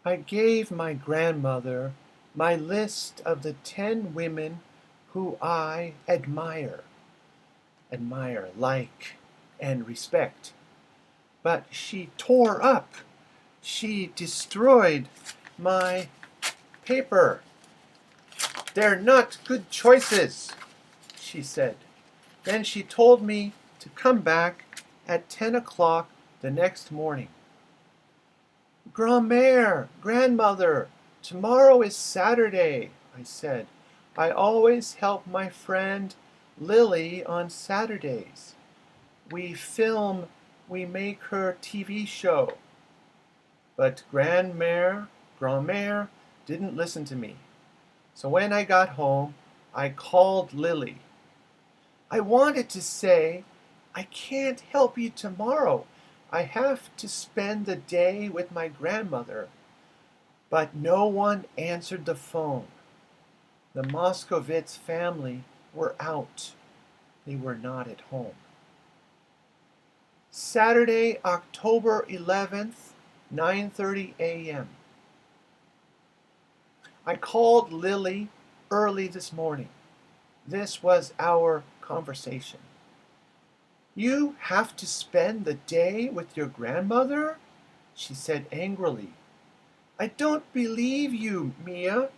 I gave my grandmother my list of the 10 women who I admire, like, and respect. But she tore up. She destroyed my paper. They're not good choices, she said. Then she told me to come back at 10 o'clock the next morning. Grand-mère, grandmother, tomorrow is Saturday, I said. I always help my friend Lily on Saturdays. We film, we make her TV show. But Grand-mère didn't listen to me. So when I got home, I called Lily. I wanted to say, I can't help you tomorrow. I have to spend the day with my grandmother. But no one answered the phone. The Moscovitz family were out. They were not at home. Saturday, October 11th, 9:30 a.m. I called Lily early this morning. This was our conversation. You have to spend the day with your grandmother? She said angrily. I don't believe you, Mia.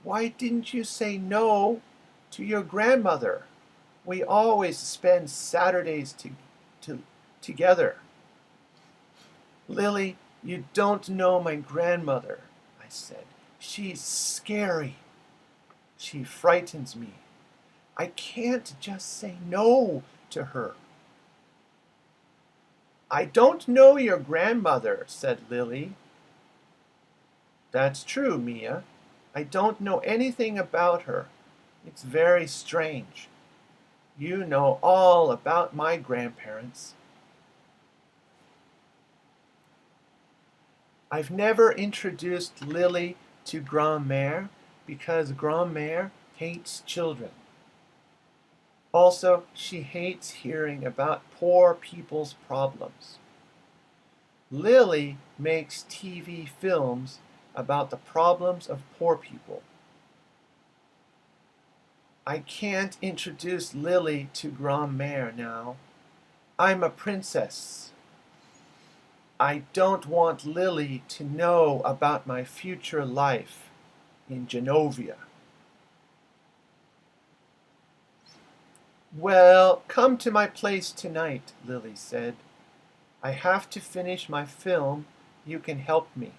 Why didn't you say no to your grandmother? We always spend Saturdays together. Lily, you don't know my grandmother, I said. She's scary. She frightens me. I can't just say no to her. I don't know your grandmother, said Lily. That's true, Mia. I don't know anything about her. It's very strange. You know all about my grandparents. I've never introduced Lily to Grand-mère because Grand-mère hates children. Also, she hates hearing about poor people's problems. Lily makes TV films about the problems of poor people. I can't introduce Lily to Grand-mère now. I'm a princess. I don't want Lily to know about my future life in Genovia. Well, come to my place tonight, Lily said. I have to finish my film. You can help me.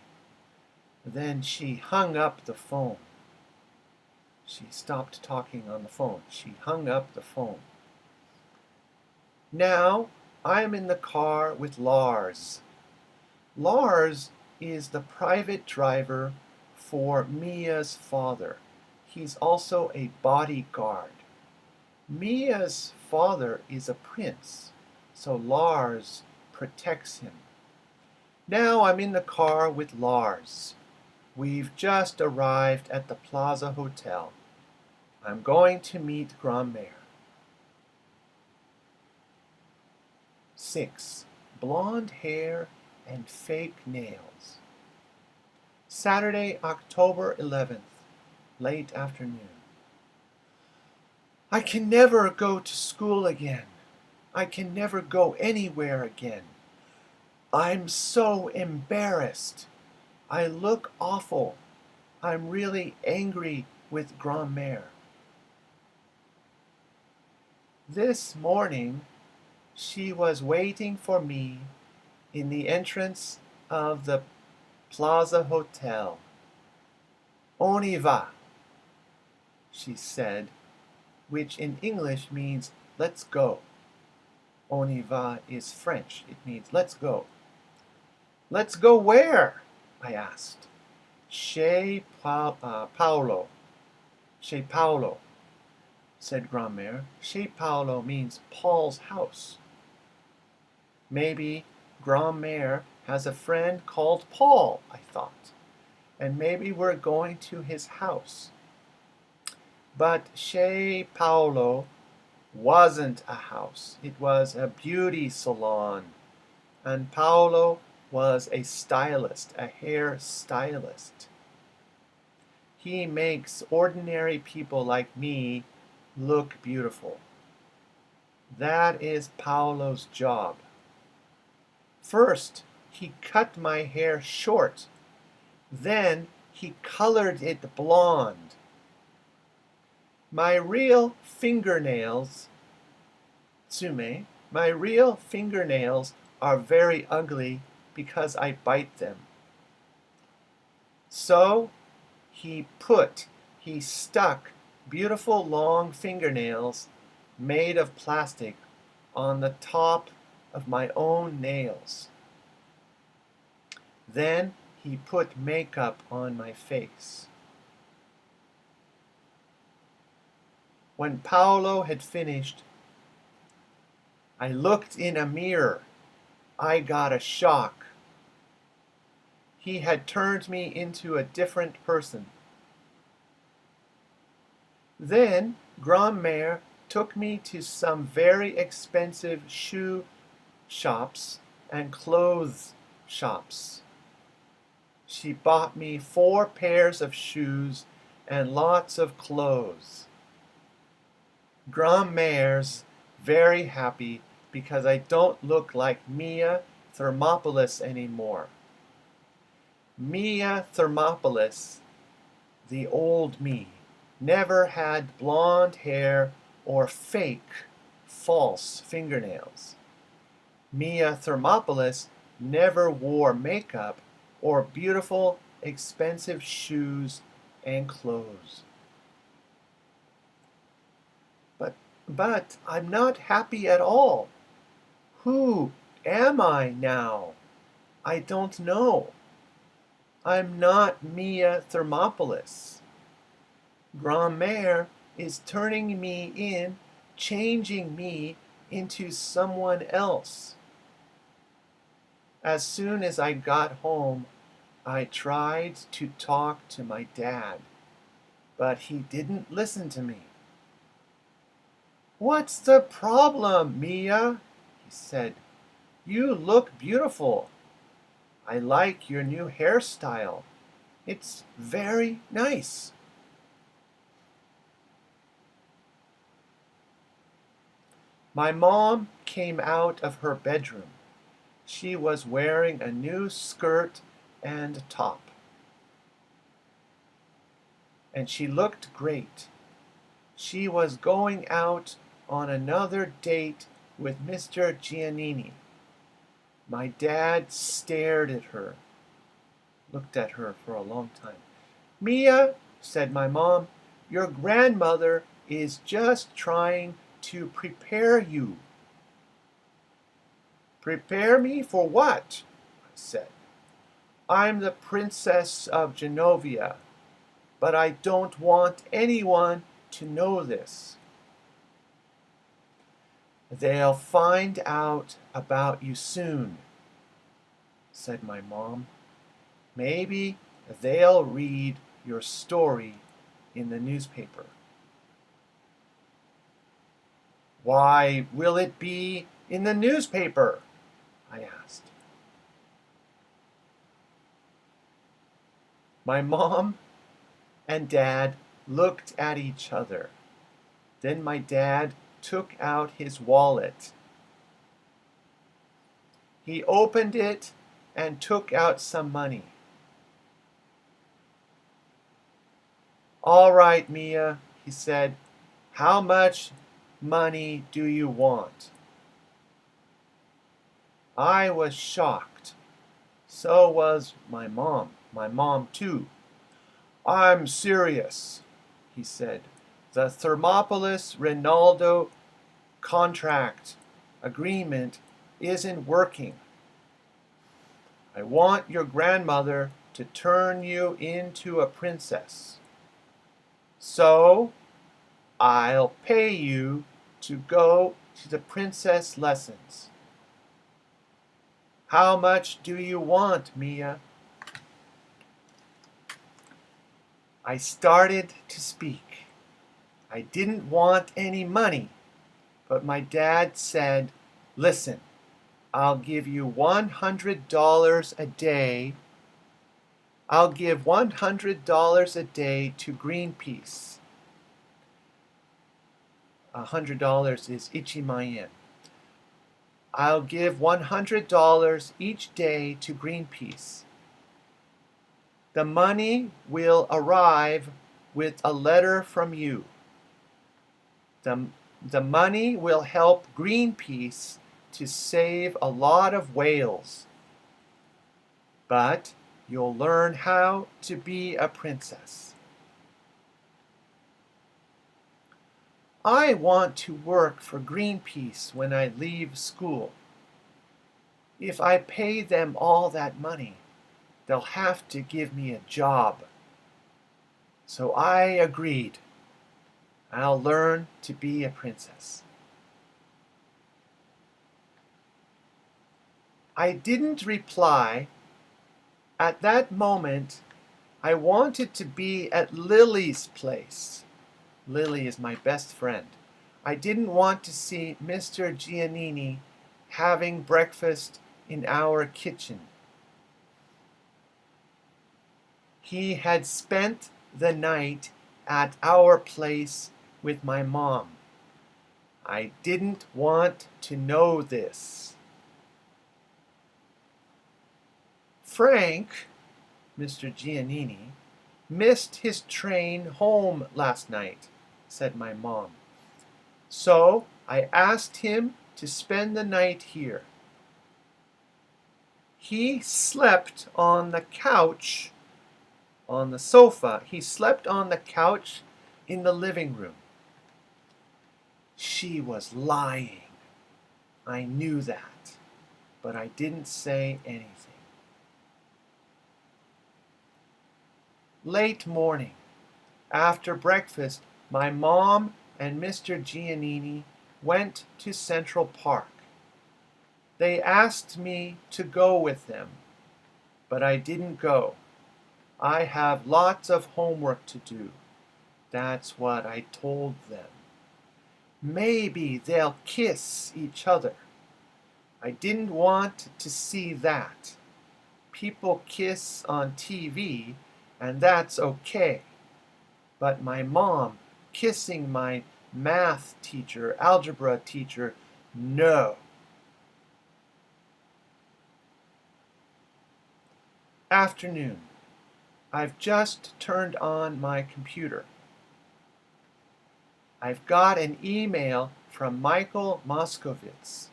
Then she hung up the phone. She stopped talking on the phone. She hung up the phone. Now I'm in the car with Lars. Lars is the private driver for Mia's father. He's also a bodyguard. Mia's father is a prince, so Lars protects him. Now I'm in the car with Lars. We've just arrived at the Plaza Hotel. I'm going to meet Grand-mère. 6. Blonde hair and fake nails. Saturday, October 11th, late afternoon. I can never go to school again. I can never go anywhere again. I'm so embarrassed. I look awful. I'm really angry with Grand-mère. This morning, she was waiting for me in the entrance of the Plaza Hotel. On y va, she said, which in English means let's go. On y va is French. It means let's go. Let's go where? I asked. Paolo. Chez Paolo, said Grand-mère. Chez Paolo means Paul's house. Maybe Grand-mère has a friend called Paul, I thought, and maybe we're going to his house. But Chez Paolo wasn't a house. It was a beauty salon, and Paolo was a stylist, a hair stylist. He makes ordinary people like me look beautiful. That is Paolo's job. First, he cut my hair short. Then he colored it blonde. My real fingernails, Tsume, my real fingernails are very ugly because I bite them. So he stuck beautiful long fingernails made of plastic on the top of my own nails. Then he put makeup on my face. When Paolo had finished, I looked in a mirror. I got a shock. He had turned me into a different person. Then Grand-mère took me to some very expensive shoe shops and clothes shops. She bought me 4 pairs of shoes and lots of clothes. Grand-mère's very happy because I don't look like Mia Thermopolis anymore. Mia Thermopolis, the old me, never had blonde hair or fake, false fingernails. Mia Thermopolis never wore makeup or beautiful, expensive shoes and clothes. But I'm not happy at all. Who am I now? I don't know. I'm not Mia Thermopolis. Grand-mère is turning me in, changing me into someone else. As soon as I got home, I tried to talk to my dad, but he didn't listen to me. "What's the problem, Mia?" he said. "You look beautiful. I like your new hairstyle. It's very nice." My mom came out of her bedroom. She was wearing a new skirt and top. And she looked great. She was going out on another date with Mr. Giannini. My dad stared at her, looked at her for a long time. "Mia," said my mom, "your grandmother is just trying to prepare you." "Prepare me for what?" I said. "I'm the Princess of Genovia, but I don't want anyone to know this." "They'll find out about you soon," said my mom. "Maybe they'll read your story in the newspaper." "Why will it be in the newspaper?" I asked. My mom and dad looked at each other. Then my dad took out his wallet. He opened it and took out some money. "All right, Mia," he said. "How much money do you want?" I was shocked. So was my mom. My mom, too. "I'm serious," he said. "The Thermopolis Rinaldo contract agreement isn't working. I want your grandmother to turn you into a princess. So I'll pay you to go to the princess lessons. How much do you want, Mia?" I started to speak. I didn't want any money, but my dad said, "Listen, I'll give you $100 a day. I'll give $100 a day to Greenpeace. $100 is ichiman. I'll give $100 each day to Greenpeace. The money will arrive with a letter from you. The money will help Greenpeace to save a lot of whales. But you'll learn how to be a princess. I want to work for Greenpeace when I leave school. If I pay them all that money, they'll have to give me a job. So I agreed. I'll learn to be a princess. I didn't reply. At that moment, I wanted to be at Lily's place. Lily is my best friend. I didn't want to see Mr. Giannini having breakfast in our kitchen. He had spent the night at our place with my mom. I didn't want to know this. Frank, Mr. Giannini, missed his train home last night, said my mom. So I asked him to spend the night here. He slept on the couch, on the sofa. He slept on the couch in the living room. She was lying. I knew that, but I didn't say anything. Late morning. After breakfast, my mom and Mr. Giannini went to Central Park. They asked me to go with them, but I didn't go. I have lots of homework to do. That's what I told them. Maybe they'll kiss each other. I didn't want to see that. People kiss on TV, and that's okay. But my mom kissing my math teacher, algebra teacher, no. Afternoon. I've just turned on my computer. I've got an email from Michael Moskovitz.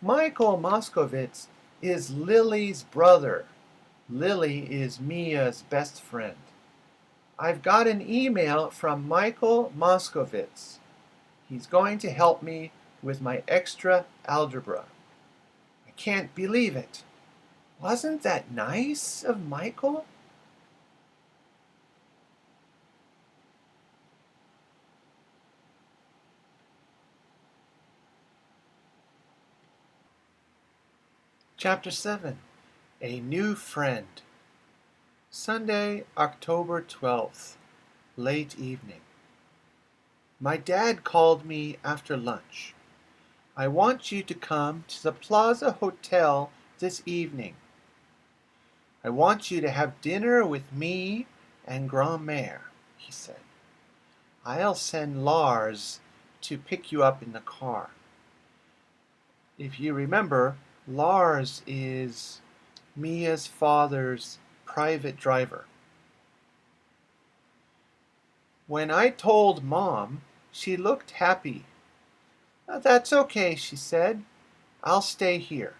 Michael Moskovitz is Lily's brother. Lily is Mia's best friend. I've got an email from Michael Moskovitz. He's going to help me with my extra algebra. I can't believe it. Wasn't that nice of Michael? Chapter 7. A New Friend. Sunday, October 12th, late evening. My dad called me after lunch. I want you to come to the Plaza Hotel this evening. I want you to have dinner with me and Grand-mère, he said. I'll send Lars to pick you up in the car. If you remember, Lars is Mia's father's private driver. When I told Mom, she looked happy. That's okay, she said. I'll stay here.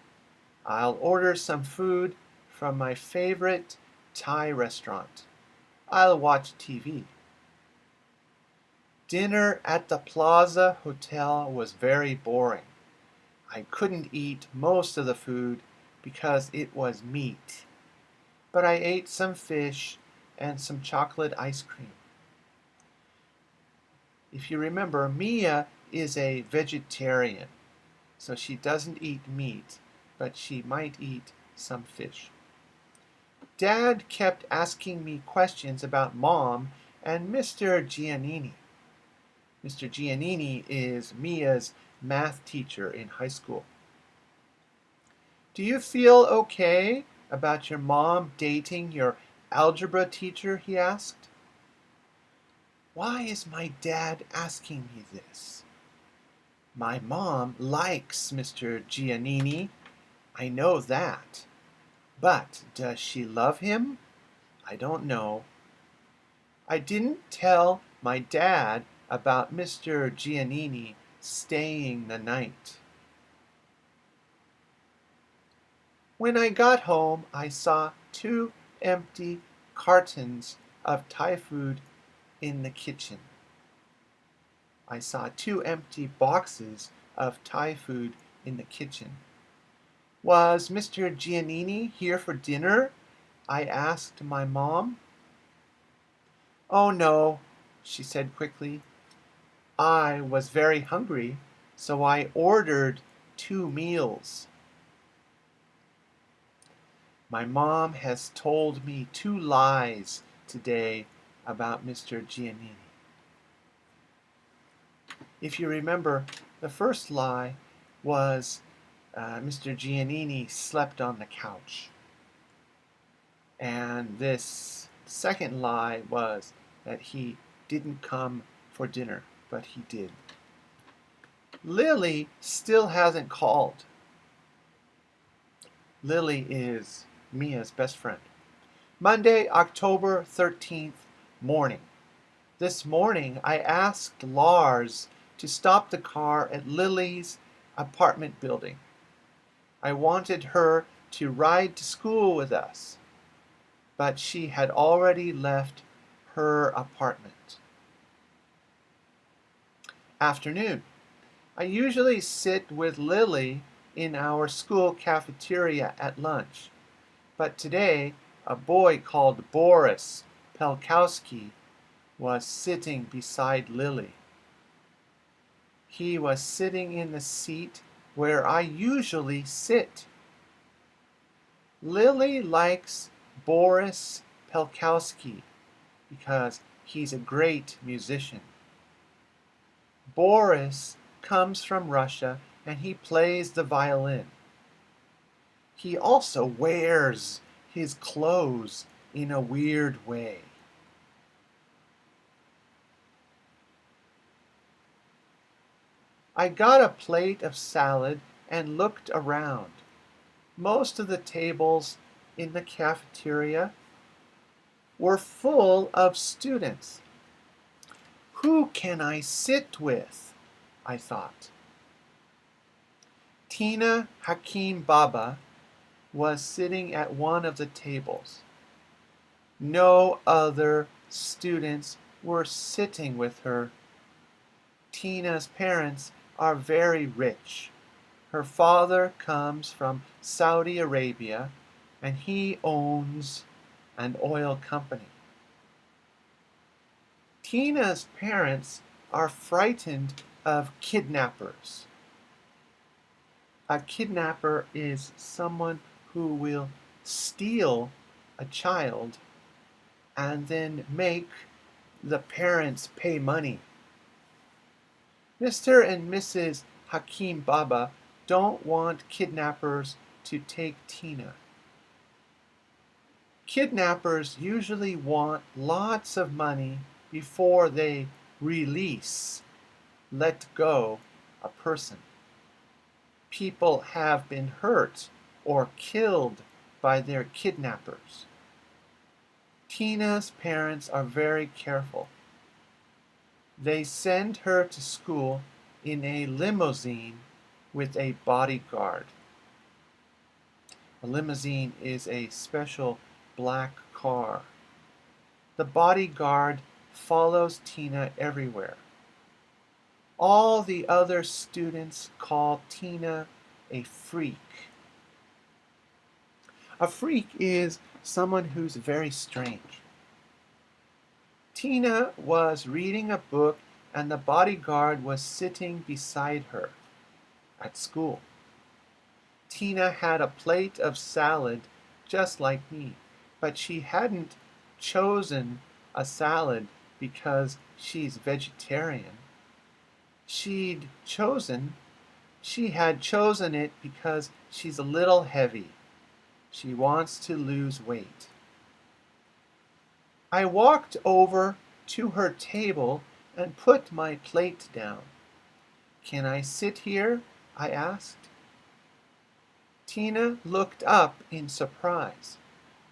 I'll order some food from my favorite Thai restaurant. I'll watch TV. Dinner at the Plaza Hotel was very boring. I couldn't eat most of the food because it was meat. But I ate some fish and some chocolate ice cream. If you remember, Mia is a vegetarian, so she doesn't eat meat, but she might eat some fish. Dad kept asking me questions about Mom and Mr. Giannini. Mr. Giannini is Mia's math teacher in high school. Do you feel okay about your mom dating your algebra teacher? He asked. Why is my dad asking me this? My mom likes Mr. Giannini. I know that. But does she love him? I don't know. I didn't tell my dad about Mr. Giannini staying the night. When I got home, I saw 2 empty cartons of Thai food in the kitchen. I saw 2 empty boxes of Thai food in the kitchen. Was Mr. Giannini here for dinner? I asked my mom. Oh no, she said quickly. I was very hungry, so I ordered 2 meals. My mom has told me 2 lies today about Mr. Giannini. If you remember, the first lie was Mr. Giannini slept on the couch. And this second lie was that he didn't come for dinner, but he did. Lily still hasn't called. Lily is Mia's best friend. Monday, October 13th, morning. This morning, I asked Lars to stop the car at Lily's apartment building. I wanted her to ride to school with us, but she had already left her apartment. Afternoon. I usually sit with Lily in our school cafeteria at lunch, but today a boy called Boris Pelkowski was sitting beside Lily. He was sitting in the seat where I usually sit. Lily likes Boris Pelkowski because he's a great musician. Boris comes from Russia and he plays the violin. He also wears his clothes in a weird way. I got a plate of salad and looked around. Most of the tables in the cafeteria were full of students. Who can I sit with? I thought. Tina Hakim Baba was sitting at one of the tables. No other students were sitting with her. Tina's parents are very rich. Her father comes from Saudi Arabia and he owns an oil company. Tina's parents are frightened of kidnappers. A kidnapper is someone who will steal a child and then make the parents pay money. Mr. and Mrs. Hakim Baba don't want kidnappers to take Tina. Kidnappers usually want lots of money before they let go a person. People have been hurt or killed by their kidnappers. Tina's parents are very careful. They send her to school in a limousine with a bodyguard. A limousine is a special black car. The bodyguard follows Tina everywhere. All the other students call Tina a freak. A freak is someone who's very strange. Tina was reading a book and the bodyguard was sitting beside her at school. Tina had a plate of salad just like me, but she hadn't chosen a salad because she's vegetarian. She'd chosen She had chosen it because she's a little heavy. She wants to lose weight. I walked over to her table and put my plate down. Can I sit here? I asked. Tina looked up in surprise.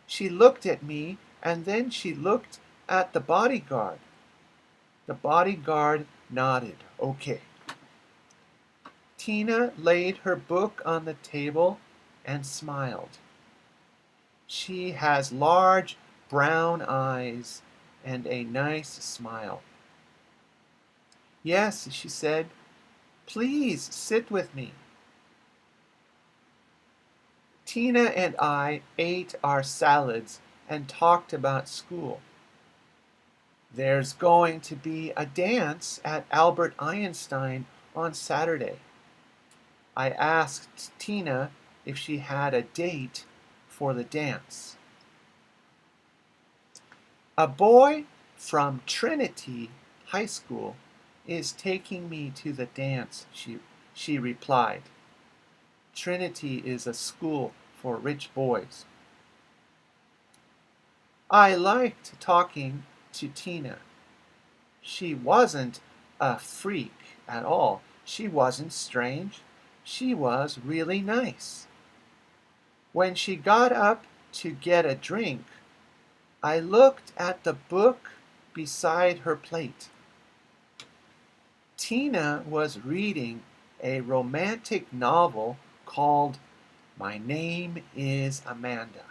She looked at me and then she looked at the bodyguard. The bodyguard nodded. Okay. Tina laid her book on the table and smiled. She has large brown eyes and a nice smile. Yes, she said, please sit with me. Tina and I ate our salads and talked about school. There's going to be a dance at Albert Einstein on Saturday. I asked Tina if she had a date for the dance. A boy from Trinity High School is taking me to the dance, she replied. Trinity is a school for rich boys. I liked talking to Tina. She wasn't a freak at all. She wasn't strange. She was really nice. When she got up to get a drink, I looked at the book beside her plate. Tina was reading a romantic novel called My Name is Amanda.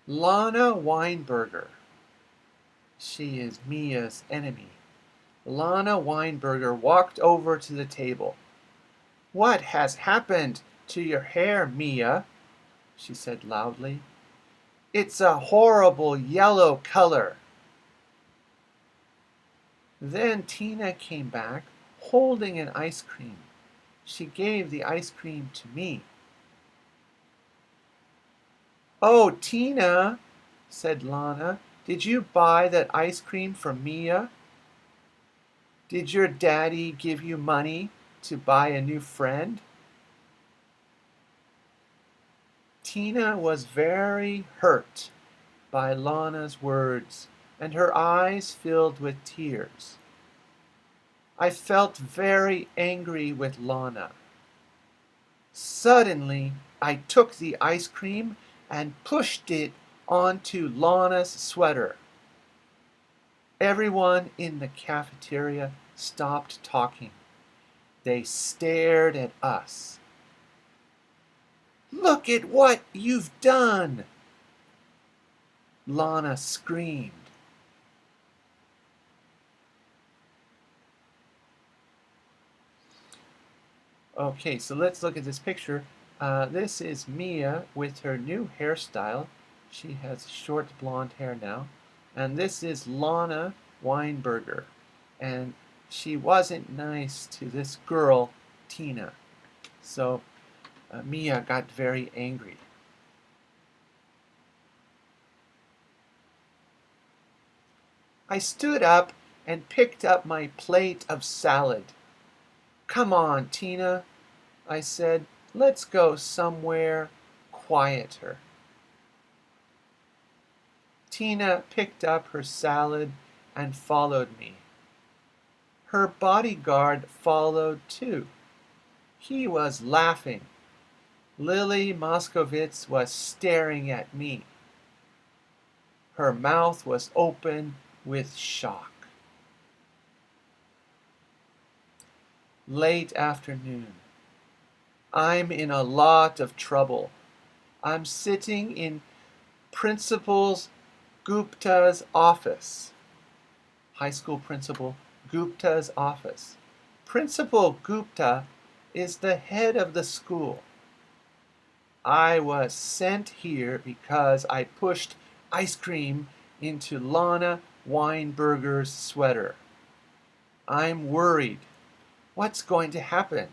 Lana Weinberger. She is Mia's enemy. Lana Weinberger walked over to the table. What has happened to your hair, Mia? She said loudly. It's a horrible yellow color. Then Tina came back holding an ice cream. She gave the ice cream to me. Oh, Tina, said Lana, did you buy that ice cream for Mia? Did your daddy give you money to buy a new friend? Tina was very hurt by Lana's words, and her eyes filled with tears. I felt very angry with Lana. Suddenly, I took the ice cream and pushed it onto Lana's sweater. Everyone in the cafeteria stopped talking. They stared at us. Look at what you've done! Lana screamed. Okay, so let's look at this picture. This is Mia with her new hairstyle. She has short blonde hair now. And this is Lana Weinberger. And she wasn't nice to this girl, Tina. So Mia got very angry. I stood up and picked up my plate of salad. Come on, Tina, I said. Let's go somewhere quieter. Tina picked up her salad and followed me. Her bodyguard followed too. He was laughing. Lily Moscovitz was staring at me. Her mouth was open with shock. Late afternoon. I'm in a lot of trouble. I'm sitting in Principal Gupta's office. High school principal Gupta's office. Principal Gupta is the head of the school. I was sent here because I pushed ice cream into Lana Weinberger's sweater. I'm worried. What's going to happen?